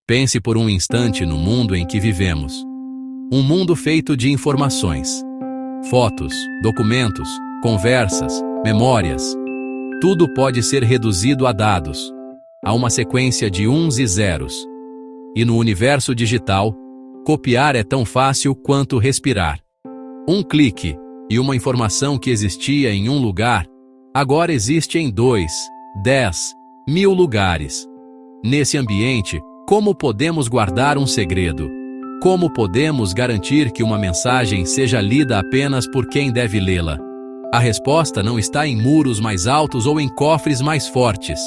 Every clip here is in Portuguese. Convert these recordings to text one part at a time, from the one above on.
Pense por um instante no mundo em que vivemos. Um mundo feito de informações. Fotos, documentos, conversas, memórias. Tudo pode ser reduzido a dados, a uma sequência de uns e zeros. E no universo digital, copiar é tão fácil quanto respirar. Um clique, e uma informação que existia em um lugar, agora existe em 2, 10, 1000 lugares. Nesse ambiente, como podemos guardar um segredo? Como podemos garantir que uma mensagem seja lida apenas por quem deve lê-la? A resposta não está em muros mais altos ou em cofres mais fortes.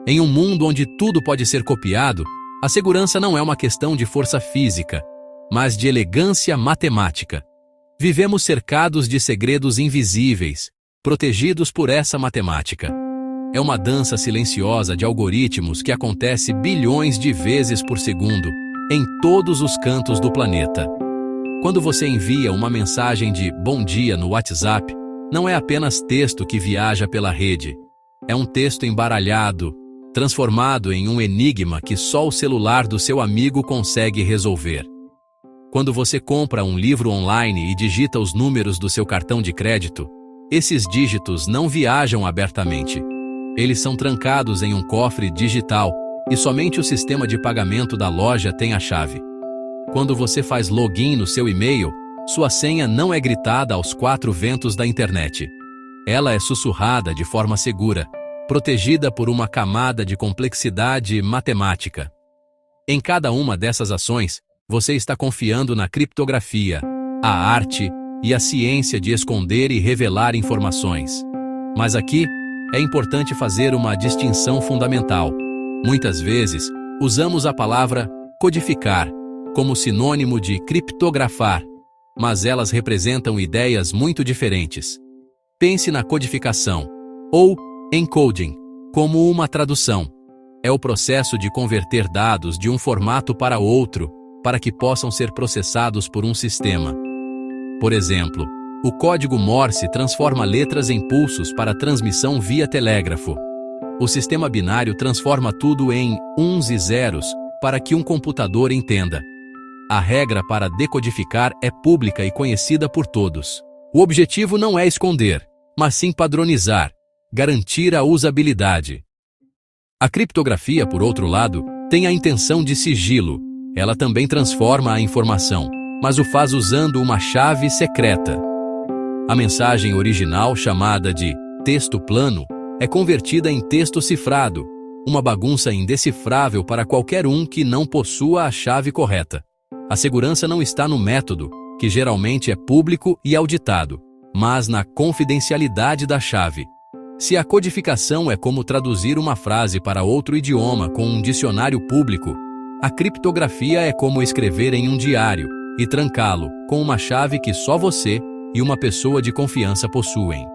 Em um mundo onde tudo pode ser copiado, a segurança não é uma questão de força física, mas de elegância matemática. Vivemos cercados de segredos invisíveis, protegidos por essa matemática. É uma dança silenciosa de algoritmos que acontece bilhões de vezes por segundo, em todos os cantos do planeta. Quando você envia uma mensagem de bom dia no WhatsApp, não é apenas texto que viaja pela rede. É um texto embaralhado, transformado em um enigma que só o celular do seu amigo consegue resolver. Quando você compra um livro online e digita os números do seu cartão de crédito, esses dígitos não viajam abertamente. Eles são trancados em um cofre digital e somente o sistema de pagamento da loja tem a chave. Quando você faz login no seu e-mail, sua senha não é gritada aos 4 ventos da internet. Ela é sussurrada de forma segura, protegida por uma camada de complexidade matemática. Em cada uma dessas ações, você está confiando na criptografia, a arte e a ciência de esconder e revelar informações. Mas aqui, é importante fazer uma distinção fundamental. Muitas vezes, usamos a palavra codificar como sinônimo de criptografar, mas elas representam ideias muito diferentes. Pense na codificação, ou encoding, como uma tradução. É o processo de converter dados de um formato para outro, para que possam ser processados por um sistema. Por exemplo, o código Morse transforma letras em pulsos para transmissão via telégrafo. O sistema binário transforma tudo em uns e zeros para que um computador entenda. A regra para decodificar é pública e conhecida por todos. O objetivo não é esconder, mas sim padronizar, garantir a usabilidade. A criptografia, por outro lado, tem a intenção de sigilo. Ela também transforma a informação, mas o faz usando uma chave secreta. A mensagem original, chamada de texto plano, é convertida em texto cifrado, uma bagunça indecifrável para qualquer um que não possua a chave correta. A segurança não está no método, que geralmente é público e auditado, mas na confidencialidade da chave. Se a codificação é como traduzir uma frase para outro idioma com um dicionário público, a criptografia é como escrever em um diário e trancá-lo com uma chave que só você e uma pessoa de confiança possuem.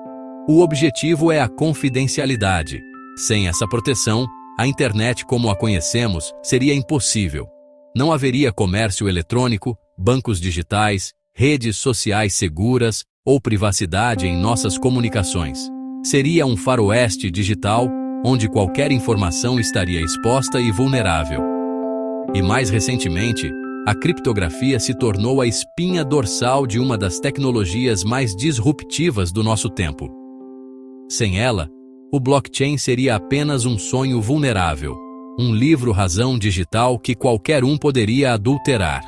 O objetivo é a confidencialidade. Sem essa proteção, a internet como a conhecemos seria impossível. Não haveria comércio eletrônico, bancos digitais, redes sociais seguras ou privacidade em nossas comunicações. Seria um faroeste digital, onde qualquer informação estaria exposta e vulnerável. E mais recentemente, a criptografia se tornou a espinha dorsal de uma das tecnologias mais disruptivas do nosso tempo. Sem ela, o blockchain seria apenas um sonho vulnerável, um livro-razão digital que qualquer um poderia adulterar.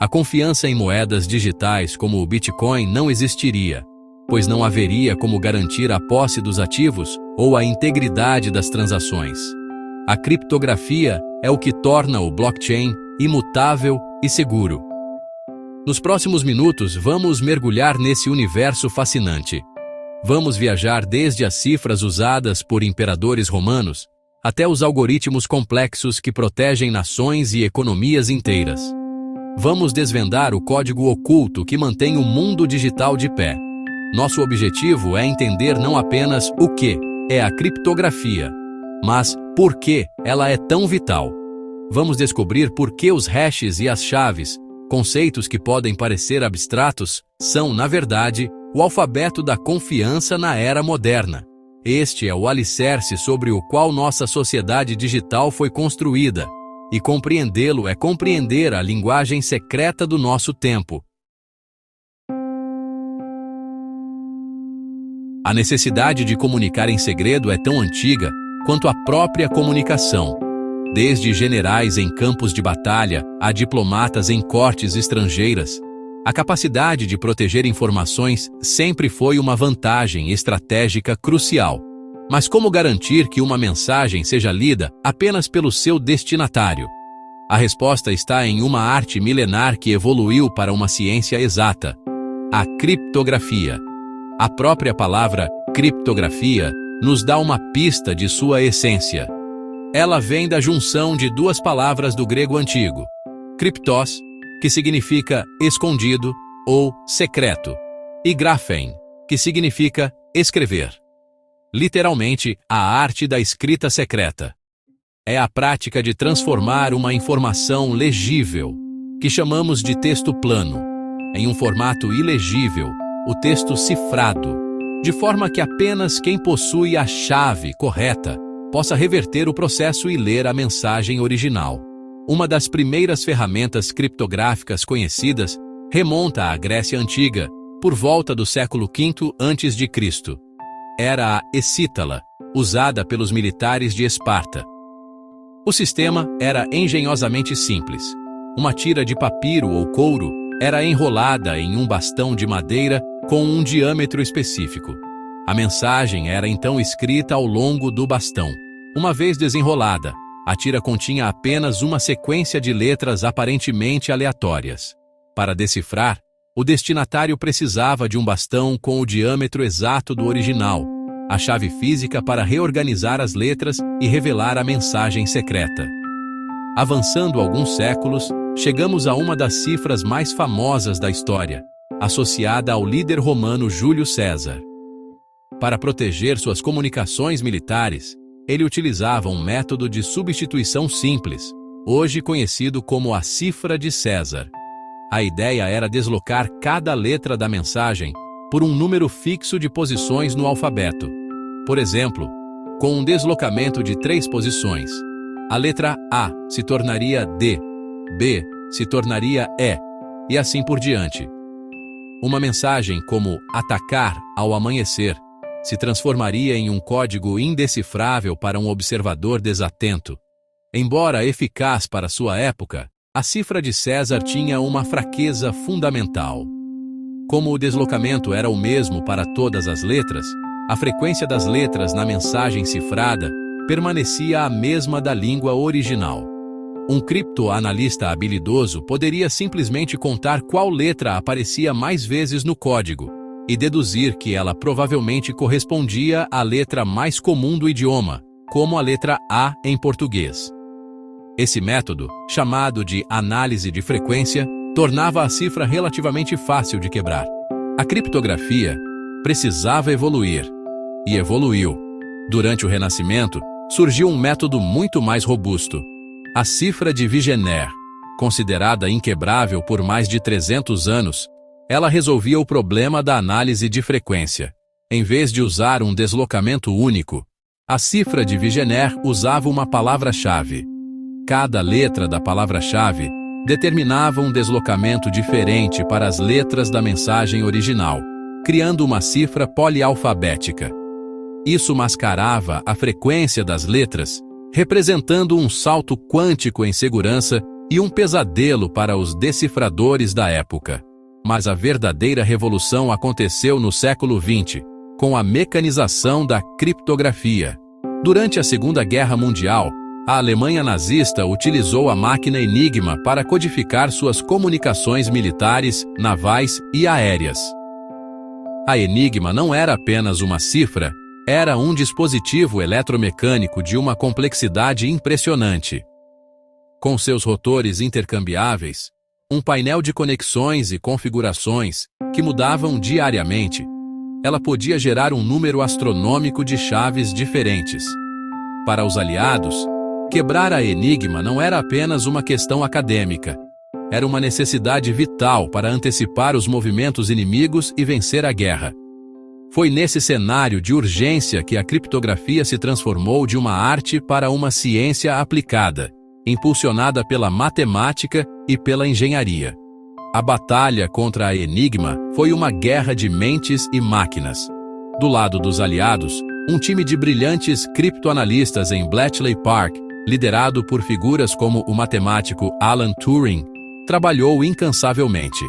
A confiança em moedas digitais como o Bitcoin não existiria, pois não haveria como garantir a posse dos ativos ou a integridade das transações. A criptografia é o que torna o blockchain imutável e seguro. Nos próximos minutos, vamos mergulhar nesse universo fascinante. Vamos viajar desde as cifras usadas por imperadores romanos até os algoritmos complexos que protegem nações e economias inteiras. Vamos desvendar o código oculto que mantém o mundo digital de pé. Nosso objetivo é entender não apenas o que é a criptografia, mas por que ela é tão vital. Vamos descobrir por que os hashes e as chaves, conceitos que podem parecer abstratos, são, na verdade, o alfabeto da confiança na era moderna. Este é o alicerce sobre o qual nossa sociedade digital foi construída. e compreendê-lo é compreender a linguagem secreta do nosso tempo. A necessidade de comunicar em segredo é tão antiga quanto a própria comunicação. Desde generais em campos de batalha a diplomatas em cortes estrangeiras, a capacidade de proteger informações sempre foi uma vantagem estratégica crucial. Mas como garantir que uma mensagem seja lida apenas pelo seu destinatário? A resposta está em uma arte milenar que evoluiu para uma ciência exata: a criptografia. A própria palavra criptografia nos dá uma pista de sua essência. Ela vem da junção de duas palavras do grego antigo: kriptos, que significa escondido ou secreto, e graphein, que significa escrever. Literalmente, a arte da escrita secreta. É a prática de transformar uma informação legível, que chamamos de texto plano, em um formato ilegível, o texto cifrado, de forma que apenas quem possui a chave correta possa reverter o processo e ler a mensagem original. Uma das primeiras ferramentas criptográficas conhecidas remonta à Grécia Antiga, por volta do século V a.C. Era a escítala, usada pelos militares de Esparta. O sistema era engenhosamente simples. Uma tira de papiro ou couro era enrolada em um bastão de madeira com um diâmetro específico. A mensagem era então escrita ao longo do bastão. Uma vez desenrolada, a tira continha apenas uma sequência de letras aparentemente aleatórias. Para decifrar, o destinatário precisava de um bastão com o diâmetro exato do original, a chave física para reorganizar as letras e revelar a mensagem secreta. Avançando alguns séculos, chegamos a uma das cifras mais famosas da história, associada ao líder romano Júlio César. Para proteger suas comunicações militares, ele utilizava um método de substituição simples, hoje conhecido como a cifra de César. A ideia era deslocar cada letra da mensagem por um número fixo de posições no alfabeto. Por exemplo, com um deslocamento de 3 posições, a letra A se tornaria D, B se tornaria E, e assim por diante. Uma mensagem como atacar ao amanhecer se transformaria em um código indecifrável para um observador desatento. Embora eficaz para sua época, a cifra de César tinha uma fraqueza fundamental. Como o deslocamento era o mesmo para todas as letras, a frequência das letras na mensagem cifrada permanecia a mesma da língua original. Um criptoanalista habilidoso poderia simplesmente contar qual letra aparecia mais vezes no código e deduzir que ela provavelmente correspondia à letra mais comum do idioma, como a letra A em português. Esse método, chamado de análise de frequência, tornava a cifra relativamente fácil de quebrar. A criptografia precisava evoluir, e evoluiu. Durante o Renascimento, surgiu um método muito mais robusto: a cifra de Vigenère. Considerada inquebrável por mais de 300 anos, ela resolvia o problema da análise de frequência. Em vez de usar um deslocamento único, a cifra de Vigenère usava uma palavra-chave. Cada letra da palavra-chave determinava um deslocamento diferente para as letras da mensagem original, criando uma cifra polialfabética. Isso mascarava a frequência das letras, representando um salto quântico em segurança e um pesadelo para os decifradores da época. Mas a verdadeira revolução aconteceu no século XX, com a mecanização da criptografia. Durante a Segunda Guerra Mundial, a Alemanha nazista utilizou a máquina Enigma para codificar suas comunicações militares, navais e aéreas. A Enigma não era apenas uma cifra, era um dispositivo eletromecânico de uma complexidade impressionante. Com seus rotores intercambiáveis, um painel de conexões e configurações que mudavam diariamente, ela podia gerar um número astronômico de chaves diferentes. Para os aliados, quebrar a Enigma não era apenas uma questão acadêmica, era uma necessidade vital para antecipar os movimentos inimigos e vencer a guerra. Foi nesse cenário de urgência que a criptografia se transformou de uma arte para uma ciência aplicada, impulsionada pela matemática e pela engenharia. A batalha contra a Enigma foi uma guerra de mentes e máquinas. Do lado dos aliados, um time de brilhantes criptoanalistas em Bletchley Park, liderado por figuras como o matemático Alan Turing, trabalhou incansavelmente.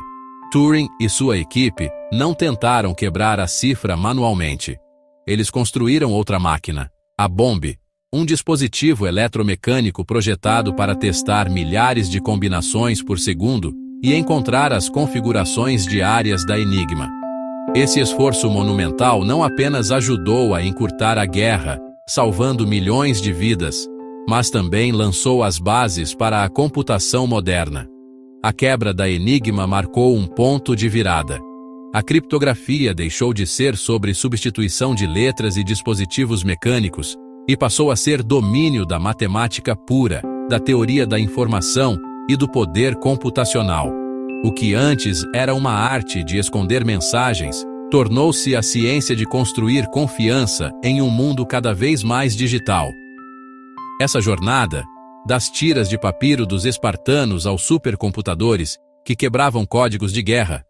Turing e sua equipe não tentaram quebrar a cifra manualmente. Eles construíram outra máquina, a Bombe, um dispositivo eletromecânico projetado para testar milhares de combinações por segundo e encontrar as configurações diárias da Enigma. Esse esforço monumental não apenas ajudou a encurtar a guerra, salvando milhões de vidas, mas também lançou as bases para a computação moderna. A quebra da Enigma marcou um ponto de virada. A criptografia deixou de ser sobre substituição de letras e dispositivos mecânicos e passou a ser domínio da matemática pura, da teoria da informação e do poder computacional. O que antes era uma arte de esconder mensagens, tornou-se a ciência de construir confiança em um mundo cada vez mais digital. Essa jornada, das tiras de papiro dos espartanos aos supercomputadores que quebravam códigos de guerra,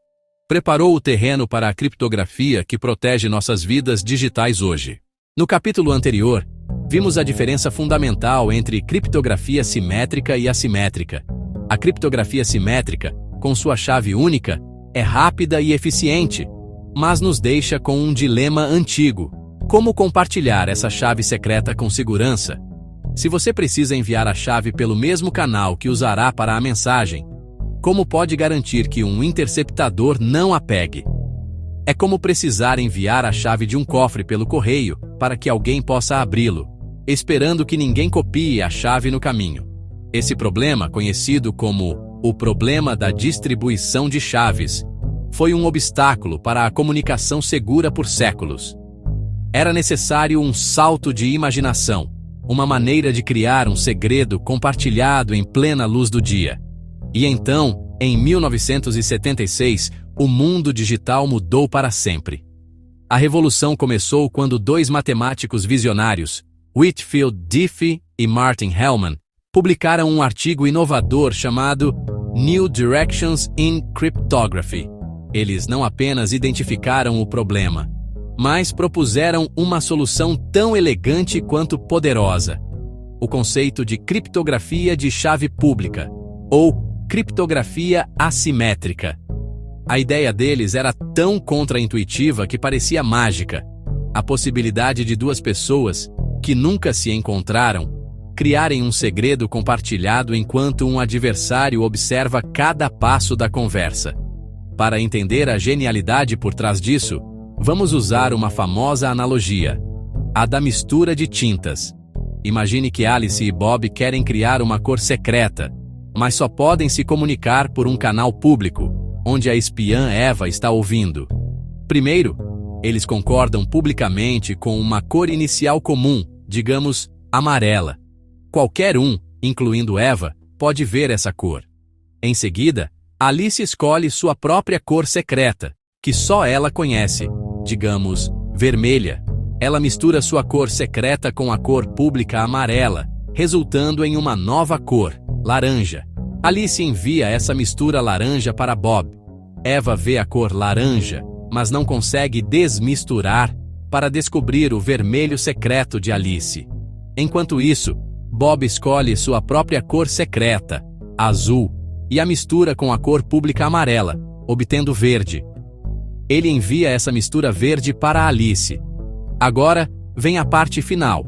preparou o terreno para a criptografia que protege nossas vidas digitais hoje. No capítulo anterior, vimos a diferença fundamental entre criptografia simétrica e assimétrica. A criptografia simétrica, com sua chave única, é rápida e eficiente, mas nos deixa com um dilema antigo: como compartilhar essa chave secreta com segurança? Se você precisa enviar a chave pelo mesmo canal que usará para a mensagem, como pode garantir que um interceptador não a pegue? É como precisar enviar a chave de um cofre pelo correio para que alguém possa abri-lo, esperando que ninguém copie a chave no caminho. Esse problema, conhecido como o problema da distribuição de chaves, foi um obstáculo para a comunicação segura por séculos. Era necessário um salto de imaginação, uma maneira de criar um segredo compartilhado em plena luz do dia. E então, em 1976, o mundo digital mudou para sempre. A revolução começou quando dois matemáticos visionários, Whitfield Diffie e Martin Hellman, publicaram um artigo inovador chamado New Directions in Cryptography. Eles não apenas identificaram o problema, mas propuseram uma solução tão elegante quanto poderosa: o conceito de criptografia de chave pública, ou criptografia assimétrica. A ideia deles era tão contraintuitiva que parecia mágica. A possibilidade de duas pessoas, que nunca se encontraram, criarem um segredo compartilhado enquanto um adversário observa cada passo da conversa. Para entender a genialidade por trás disso, vamos usar uma famosa analogia: a da mistura de tintas. Imagine que Alice e Bob querem criar uma cor secreta, mas só podem se comunicar por um canal público, onde a espiã Eva está ouvindo. Primeiro, eles concordam publicamente com uma cor inicial comum, digamos, amarela. Qualquer um, incluindo Eva, pode ver essa cor. Em seguida, Alice escolhe sua própria cor secreta, que só ela conhece, digamos, vermelha. Ela mistura sua cor secreta com a cor pública amarela, resultando em uma nova cor, laranja. Alice envia essa mistura laranja para Bob. Eva vê a cor laranja, mas não consegue desmisturar para descobrir o vermelho secreto de Alice. Enquanto isso, Bob escolhe sua própria cor secreta, azul, e a mistura com a cor pública amarela, obtendo verde. Ele envia essa mistura verde para Alice. Agora, vem a parte final.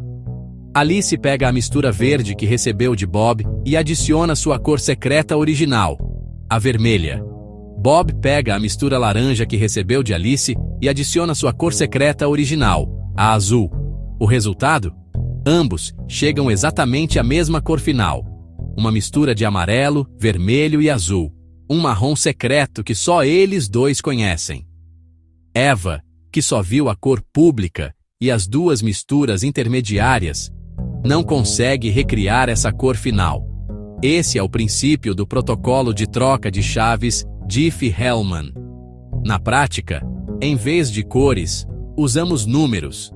Alice pega a mistura verde que recebeu de Bob e adiciona sua cor secreta original, a vermelha. Bob pega a mistura laranja que recebeu de Alice e adiciona sua cor secreta original, a azul. O resultado? Ambos chegam exatamente à mesma cor final. Uma mistura de amarelo, vermelho e azul. Um marrom secreto que só eles dois conhecem. Eva, que só viu a cor pública e as duas misturas intermediárias, não consegue recriar essa cor final. Esse é o princípio do protocolo de troca de chaves Diffie-Hellman. Na prática, em vez de cores, usamos números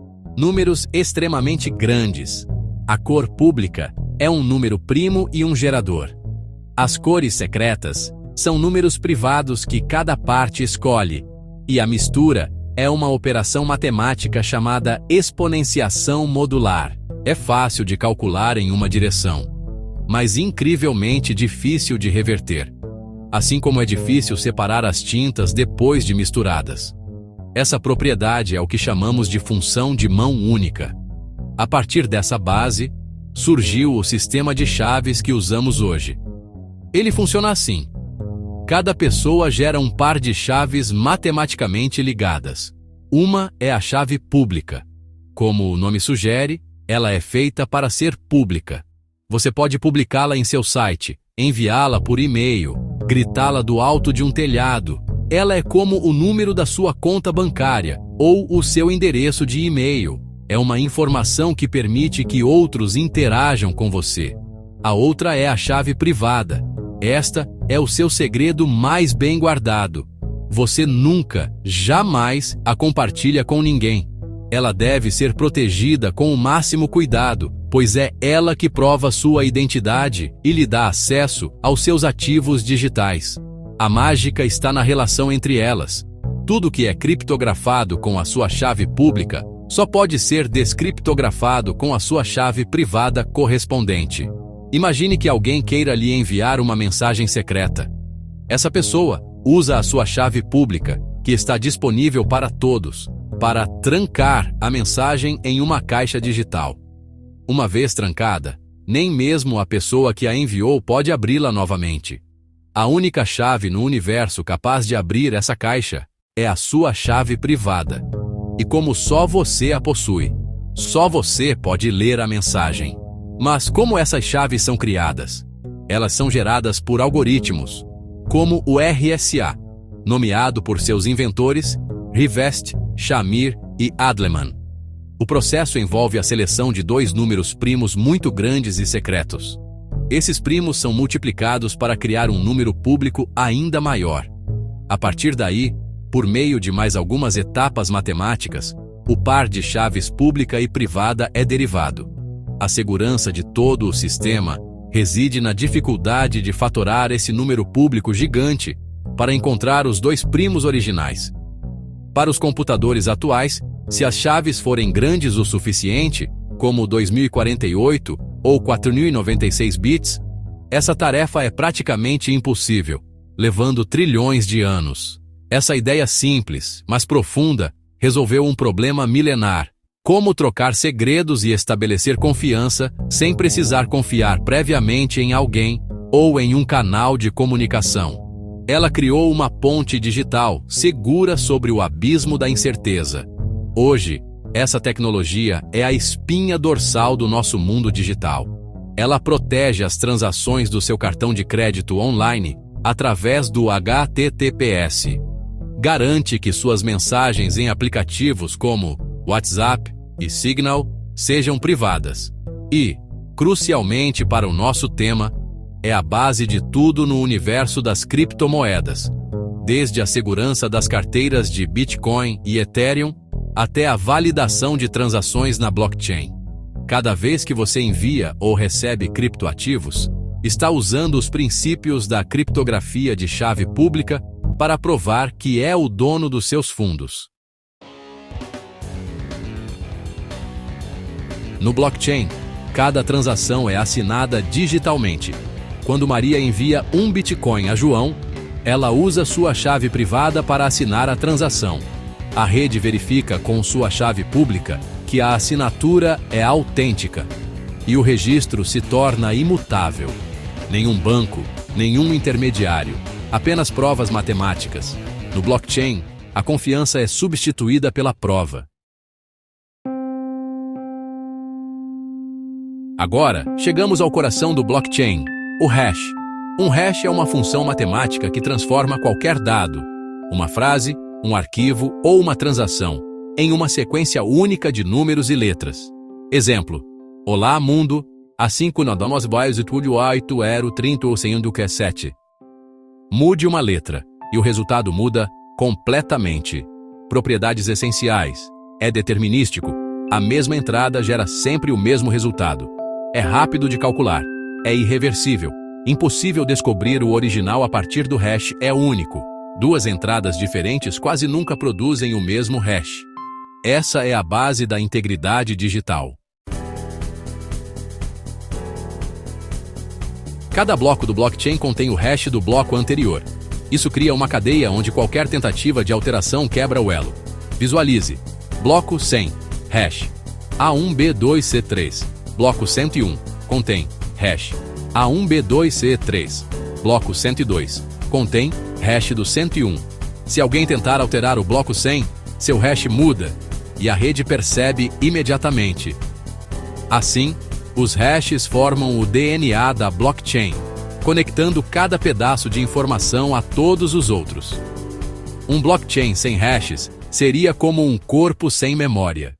extremamente grandes. A cor pública é um número primo e um gerador. As cores secretas são números privados que cada parte escolhe, e a mistura é uma operação matemática chamada exponenciação modular. É fácil de calcular em uma direção, mas incrivelmente difícil de reverter. Assim como é difícil separar as tintas depois de misturadas. Essa propriedade é o que chamamos de função de mão única. A partir dessa base, surgiu o sistema de chaves que usamos hoje. Ele funciona assim. Cada pessoa gera um par de chaves matematicamente ligadas. Uma é a chave pública. Como o nome sugere, ela é feita para ser pública. Você pode publicá-la em seu site, enviá-la por e-mail, gritá-la do alto de um telhado. Ela é como o número da sua conta bancária ou o seu endereço de e-mail. É uma informação que permite que outros interajam com você. A outra é a chave privada. Esta é o seu segredo mais bem guardado. Você nunca, jamais a compartilha com ninguém. Ela deve ser protegida com o máximo cuidado, pois é ela que prova sua identidade e lhe dá acesso aos seus ativos digitais. A mágica está na relação entre elas. Tudo que é criptografado com a sua chave pública só pode ser descriptografado com a sua chave privada correspondente. Imagine que alguém queira lhe enviar uma mensagem secreta. Essa pessoa usa a sua chave pública, que está disponível para todos, para trancar a mensagem em uma caixa digital. Uma vez trancada, nem mesmo a pessoa que a enviou pode abri-la novamente. A única chave no universo capaz de abrir essa caixa é a sua chave privada. E como só você a possui, só você pode ler a mensagem. Mas como essas chaves são criadas? Elas são geradas por algoritmos, como o RSA, nomeado por seus inventores, Rivest, Shamir e Adleman. O processo envolve a seleção de dois números primos muito grandes e secretos. Esses primos são multiplicados para criar um número público ainda maior. A partir daí, por meio de mais algumas etapas matemáticas, o par de chaves pública e privada é derivado. A segurança de todo o sistema reside na dificuldade de fatorar esse número público gigante para encontrar os dois primos originais. Para os computadores atuais, se as chaves forem grandes o suficiente, como 2048 ou 4096 bits, essa tarefa é praticamente impossível, levando trilhões de anos. Essa ideia simples, mas profunda, resolveu um problema milenar: como trocar segredos e estabelecer confiança sem precisar confiar previamente em alguém ou em um canal de comunicação. Ela criou uma ponte digital segura sobre o abismo da incerteza. Hoje, essa tecnologia é a espinha dorsal do nosso mundo digital. Ela protege as transações do seu cartão de crédito online através do HTTPS. Garante que suas mensagens em aplicativos como WhatsApp e Signal sejam privadas. E, crucialmente para o nosso tema, é a base de tudo no universo das criptomoedas, desde a segurança das carteiras de Bitcoin e Ethereum até a validação de transações na blockchain. Cada vez que você envia ou recebe criptoativos, está usando os princípios da criptografia de chave pública para provar que é o dono dos seus fundos. No blockchain, cada transação é assinada digitalmente. Quando Maria envia um Bitcoin a João, ela usa sua chave privada para assinar a transação. A rede verifica com sua chave pública que a assinatura é autêntica e o registro se torna imutável. Nenhum banco, nenhum intermediário, apenas provas matemáticas. No blockchain, a confiança é substituída pela prova. Agora, chegamos ao coração do blockchain, o hash. Um hash é uma função matemática que transforma qualquer dado, uma frase, um arquivo ou uma transação, em uma sequência única de números e letras. Exemplo: Olá, mundo, assim que nós damos boas e tudo 8 0 30 ou 100 do que é 7. Mude uma letra, e o resultado muda completamente. Propriedades essenciais. É determinístico. A mesma entrada gera sempre o mesmo resultado. É rápido de calcular. É irreversível. Impossível descobrir o original a partir do hash, é único. Duas entradas diferentes quase nunca produzem o mesmo hash. Essa é a base da integridade digital. Cada bloco do blockchain contém o hash do bloco anterior. Isso cria uma cadeia onde qualquer tentativa de alteração quebra o elo. Visualize. Bloco 100, hash. A1B2C3. Bloco 101, contém hash. A1B2C3. Bloco 102, contém hash do 101. Se alguém tentar alterar o bloco 100, seu hash muda, e a rede percebe imediatamente. Assim, os hashes formam o DNA da blockchain, conectando cada pedaço de informação a todos os outros. Um blockchain sem hashes seria como um corpo sem memória.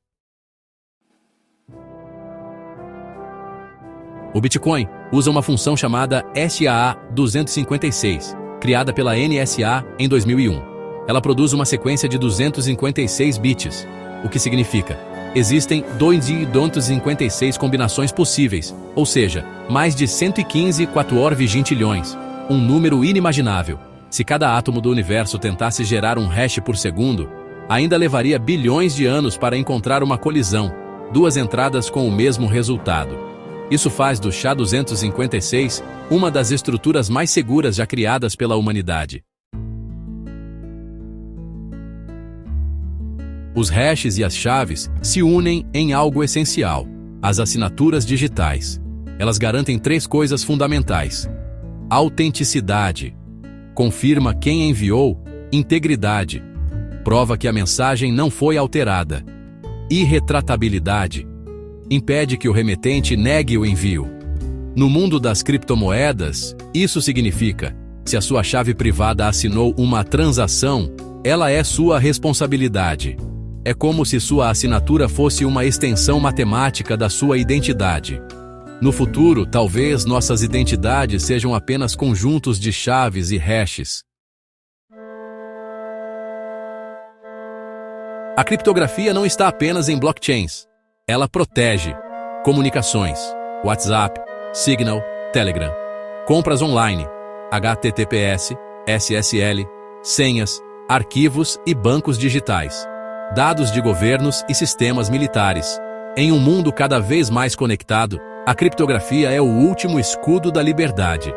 O Bitcoin usa uma função chamada SHA-256, criada pela NSA em 2001. Ela produz uma sequência de 256 bits, o que significa: existem 256 combinações possíveis, ou seja, mais de 115 quattuorvigintilhões, um número inimaginável. Se cada átomo do universo tentasse gerar um hash por segundo, ainda levaria bilhões de anos para encontrar uma colisão, duas entradas com o mesmo resultado. Isso faz do SHA-256 uma das estruturas mais seguras já criadas pela humanidade. Os hashes e as chaves se unem em algo essencial: as assinaturas digitais. Elas garantem três coisas fundamentais: autenticidade, confirma quem enviou; integridade, prova que a mensagem não foi alterada; irretratabilidade, impede que o remetente negue o envio. No mundo das criptomoedas, isso significa: se a sua chave privada assinou uma transação, ela é sua responsabilidade. É como se sua assinatura fosse uma extensão matemática da sua identidade. No futuro, talvez nossas identidades sejam apenas conjuntos de chaves e hashes. A criptografia não está apenas em blockchains. Ela protege comunicações, WhatsApp, Signal, Telegram, compras online, HTTPS, SSL, senhas, arquivos e bancos digitais, dados de governos e sistemas militares. Em um mundo cada vez mais conectado, a criptografia é o último escudo da liberdade.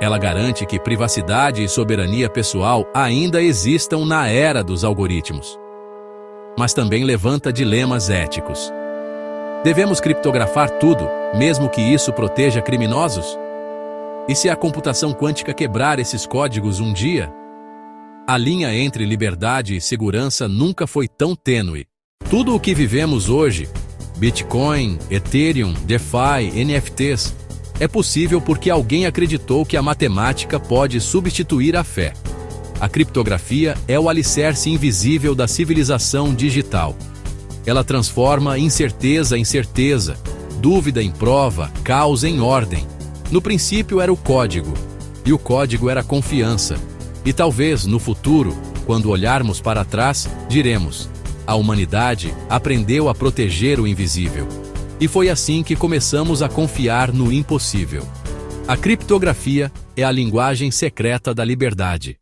Ela garante que privacidade e soberania pessoal ainda existam na era dos algoritmos. Mas também levanta dilemas éticos. Devemos criptografar tudo, mesmo que isso proteja criminosos? E se a computação quântica quebrar esses códigos um dia? A linha entre liberdade e segurança nunca foi tão tênue. Tudo o que vivemos hoje, Bitcoin, Ethereum, DeFi, NFTs, é possível porque alguém acreditou que a matemática pode substituir a fé. A criptografia é o alicerce invisível da civilização digital. Ela transforma incerteza em certeza, dúvida em prova, caos em ordem. No princípio era o código, e o código era confiança. E talvez, no futuro, quando olharmos para trás, diremos: a humanidade aprendeu a proteger o invisível. E foi assim que começamos a confiar no impossível. A criptografia é a linguagem secreta da liberdade.